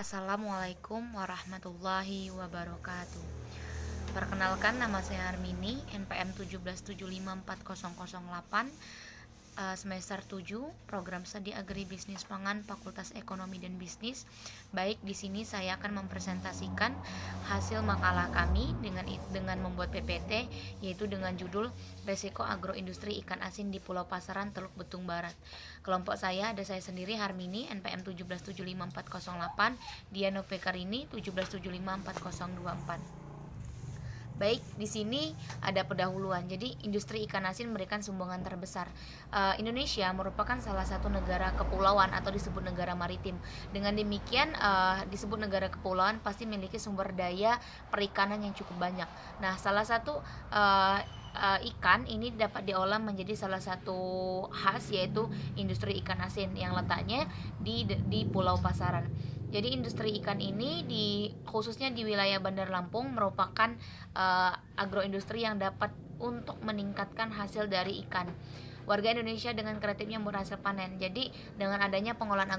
Assalamualaikum warahmatullahi wabarakatuh. Perkenalkan, nama saya Armini, NPM 1775408, semester 7, program studi Agribisnis Pangan, Fakultas Ekonomi dan Bisnis. Baik, di sini saya akan mempresentasikan hasil makalah kami dengan membuat PPT, yaitu dengan judul Resiko Agroindustri Ikan Asin di Pulau Pasaran, Teluk Betung Barat. Kelompok saya ada saya sendiri, Harmini, NPM 1775408, Diano Pekarini 1775424. Baik, di sini ada pendahuluan. Jadi, industri ikan asin memberikan sumbangan terbesar. Indonesia merupakan salah satu negara kepulauan atau disebut negara maritim. Dengan demikian, disebut negara kepulauan pasti memiliki sumber daya perikanan yang cukup banyak. Nah, salah satu ikan ini dapat diolah menjadi salah satu khas, yaitu industri ikan asin yang letaknya di Pulau Pasaran. Jadi industri ikan ini khususnya di wilayah Bandar Lampung merupakan agroindustri yang dapat untuk meningkatkan hasil dari ikan. Warga Indonesia dengan kreatifnya berhasil panen. Jadi dengan adanya pengolahan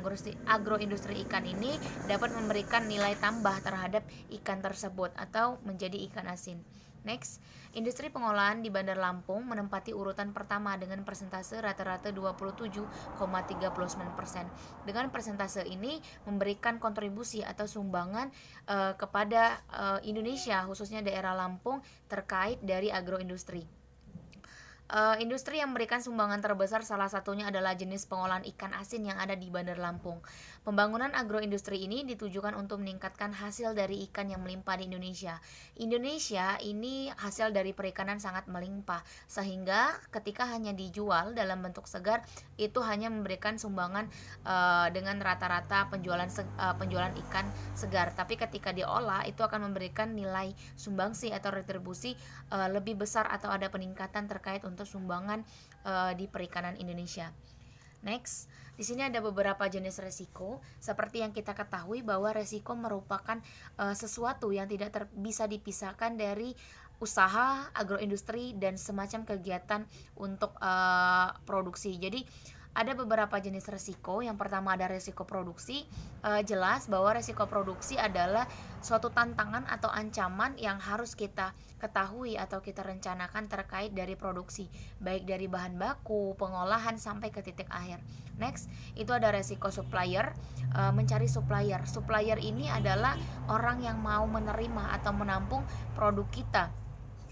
agroindustri ikan ini dapat memberikan nilai tambah terhadap ikan tersebut atau menjadi ikan asin. Next, industri pengolahan di Bandar Lampung menempati urutan pertama dengan persentase rata-rata 27,39%. Dengan persentase ini memberikan kontribusi atau sumbangan kepada Indonesia, khususnya daerah Lampung, terkait dari agroindustri. Industri yang memberikan sumbangan terbesar salah satunya adalah jenis pengolahan ikan asin yang ada di Bandar Lampung. Pembangunan agroindustri ini ditujukan untuk meningkatkan hasil dari ikan yang melimpah di Indonesia. Indonesia ini hasil dari perikanan sangat melimpah, sehingga ketika hanya dijual dalam bentuk segar itu hanya memberikan sumbangan dengan rata-rata penjualan ikan segar. Tapi ketika diolah itu akan memberikan nilai sumbangsi atau retribusi lebih besar atau ada peningkatan terkait untuk sumbangan di perikanan Indonesia. Next, di sini ada beberapa jenis resiko. Seperti yang kita ketahui bahwa resiko merupakan sesuatu yang tidak bisa dipisahkan dari usaha agroindustri dan semacam kegiatan untuk produksi. Jadi ada beberapa jenis resiko. Yang pertama ada resiko produksi. Jelas bahwa resiko produksi adalah suatu tantangan atau ancaman yang harus kita ketahui atau kita rencanakan terkait dari produksi, baik dari bahan baku, pengolahan sampai ke titik akhir. Next, itu ada resiko supplier. Mencari supplier. Supplier ini adalah orang yang mau menerima atau menampung produk kita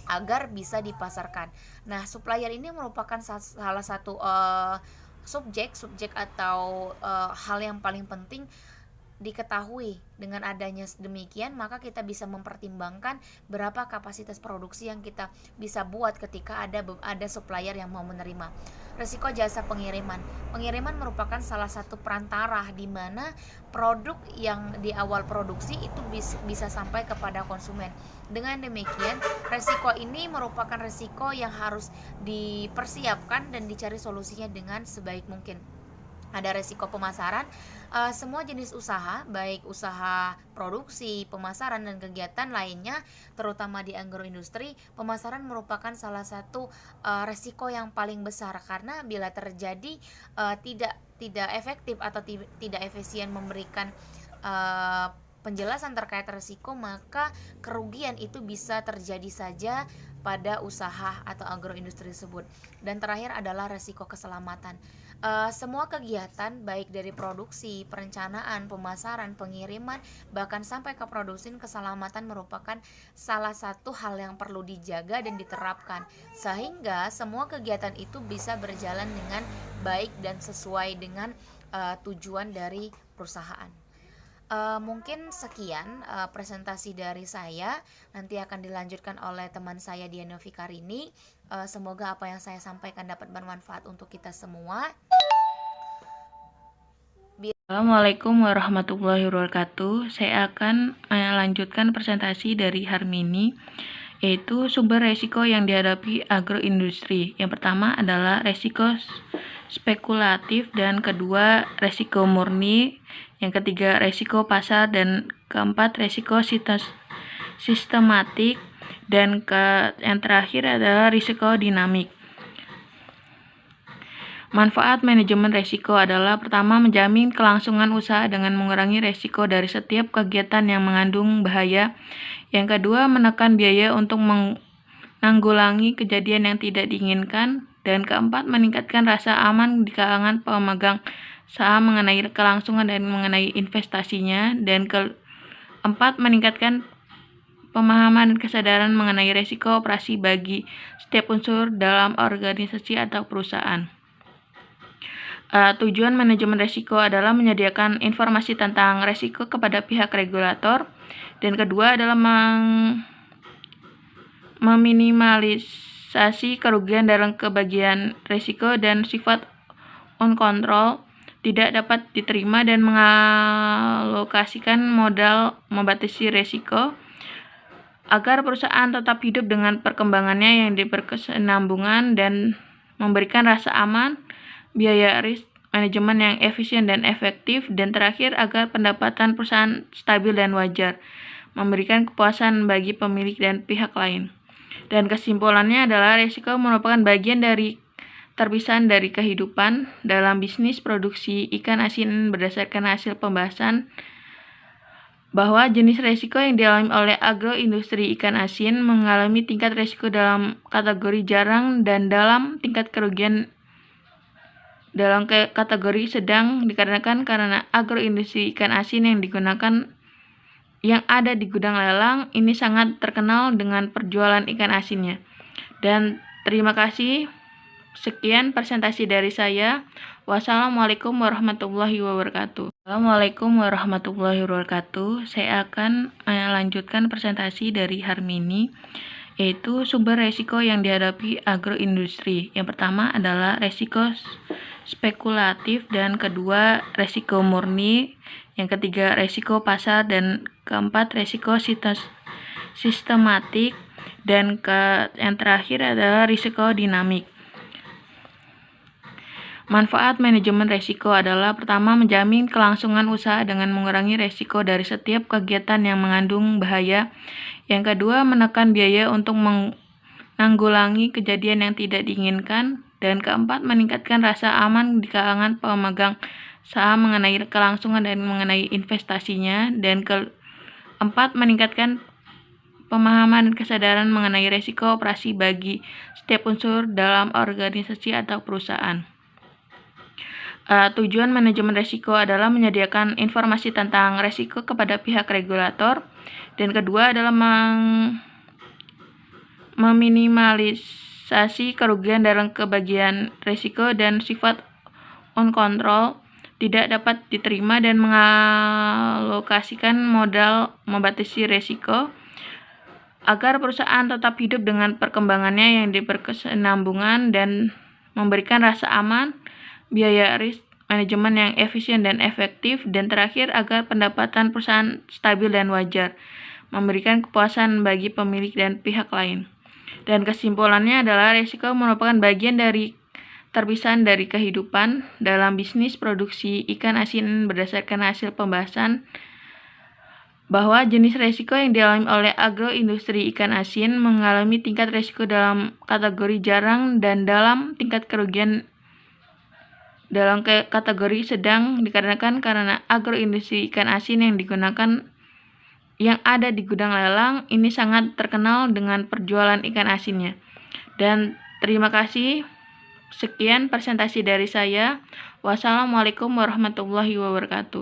agar bisa dipasarkan. Nah, supplier ini merupakan salah satu subjek atau hal yang paling penting diketahui. Dengan adanya demikian, maka kita bisa mempertimbangkan berapa kapasitas produksi yang kita bisa buat ketika ada supplier yang mau menerima. Resiko jasa pengiriman. Pengiriman merupakan salah satu perantara di mana produk yang di awal produksi itu bisa sampai kepada konsumen. Dengan demikian, resiko ini merupakan resiko yang harus dipersiapkan dan dicari solusinya dengan sebaik mungkin. Ada resiko pemasaran. Semua jenis usaha, baik usaha produksi, pemasaran, dan kegiatan lainnya, terutama di agroindustri, pemasaran merupakan salah satu resiko yang paling besar, karena bila terjadi tidak efektif atau tidak efisien memberikan penjelasan terkait resiko, maka kerugian itu bisa terjadi saja pada usaha atau agroindustri tersebut. Dan terakhir adalah resiko keselamatan. Semua kegiatan baik dari produksi, perencanaan, pemasaran, pengiriman, bahkan sampai ke produksi, keselamatan merupakan salah satu hal yang perlu dijaga dan diterapkan, sehingga semua kegiatan itu bisa berjalan dengan baik dan sesuai dengan tujuan dari perusahaan. Mungkin sekian presentasi dari saya. Nanti akan dilanjutkan oleh teman saya Diano Fikarini. Semoga apa yang saya sampaikan dapat bermanfaat untuk kita semua. Assalamualaikum warahmatullahi wabarakatuh. Saya akan melanjutkan presentasi dari Harmini, yaitu sumber resiko yang dihadapi agroindustri. Yang pertama adalah resiko spekulatif, dan kedua resiko murni, yang ketiga resiko pasar, dan keempat resiko sistematik, dan yang terakhir adalah risiko dinamik. Manfaat manajemen resiko adalah pertama, menjamin kelangsungan usaha dengan mengurangi resiko dari setiap kegiatan yang mengandung bahaya. Yang kedua, menekan biaya untuk menanggulangi kejadian yang tidak diinginkan. Dan keempat, meningkatkan rasa aman di kalangan pemegang saham mengenai kelangsungan dan mengenai investasinya. Dan keempat, meningkatkan pemahaman dan kesadaran mengenai resiko operasi bagi setiap unsur dalam organisasi atau perusahaan. Tujuan manajemen resiko adalah menyediakan informasi tentang resiko kepada pihak regulator. Dan kedua adalah meminimalisasi kerugian dalam kebagian resiko dan sifat uncontrol tidak dapat diterima dan mengalokasikan modal membatasi resiko agar perusahaan tetap hidup dengan perkembangannya yang berkesinambungan dan memberikan rasa aman, biaya risk manajemen yang efisien dan efektif, dan terakhir agar pendapatan perusahaan stabil dan wajar, memberikan kepuasan bagi pemilik dan pihak lain. Dan kesimpulannya adalah risiko merupakan bagian dari terpisah dari kehidupan dalam bisnis produksi ikan asin. Berdasarkan hasil pembahasan bahwa jenis risiko yang dialami oleh agroindustri ikan asin mengalami tingkat risiko dalam kategori jarang dan dalam tingkat kerugian dalam kategori sedang dikarenakan karena agroindustri ikan asin yang ada di gudang lelang ini sangat terkenal dengan perjualan ikan asinnya. Dan terima kasih. Sekian presentasi dari saya. Wassalamualaikum warahmatullahi wabarakatuh. Assalamualaikum warahmatullahi wabarakatuh. Saya akan melanjutkan presentasi dari Harmini, yaitu sumber resiko yang dihadapi agroindustri. Yang pertama adalah resiko spekulatif, dan kedua resiko murni, yang ketiga resiko pasar, dan keempat resiko sistematik, dan yang terakhir adalah risiko dinamik. Manfaat manajemen resiko adalah pertama, menjamin kelangsungan usaha dengan mengurangi resiko dari setiap kegiatan yang mengandung bahaya. Yang kedua, menekan biaya untuk menanggulangi kejadian yang tidak diinginkan. Dan keempat, meningkatkan rasa aman di kalangan pemegang saham mengenai kelangsungan dan mengenai investasinya. Dan keempat, meningkatkan pemahaman dan kesadaran mengenai resiko operasi bagi setiap unsur dalam organisasi atau perusahaan. Tujuan manajemen resiko adalah menyediakan informasi tentang resiko kepada pihak regulator. Dan kedua adalah meminimalisasi kerugian dalam kebagian resiko dan sifat uncontrol tidak dapat diterima dan mengalokasikan modal membatasi resiko agar perusahaan tetap hidup dengan perkembangannya yang berkesinambungan dan memberikan rasa aman, biaya risk manajemen yang efisien dan efektif, dan terakhir agar pendapatan perusahaan stabil dan wajar, memberikan kepuasan bagi pemilik dan pihak lain. Dan kesimpulannya adalah risiko merupakan bagian dari terpisah dari kehidupan dalam bisnis produksi ikan asin. Berdasarkan hasil pembahasan bahwa jenis risiko yang dialami oleh agroindustri ikan asin mengalami tingkat risiko dalam kategori jarang dan dalam tingkat kerugian dalam kategori sedang dikarenakan karena agroindustri ikan asin yang ada di gudang lelang ini sangat terkenal dengan perjualan ikan asinnya. Dan terima kasih. Sekian presentasi dari saya. Wassalamualaikum warahmatullahi wabarakatuh.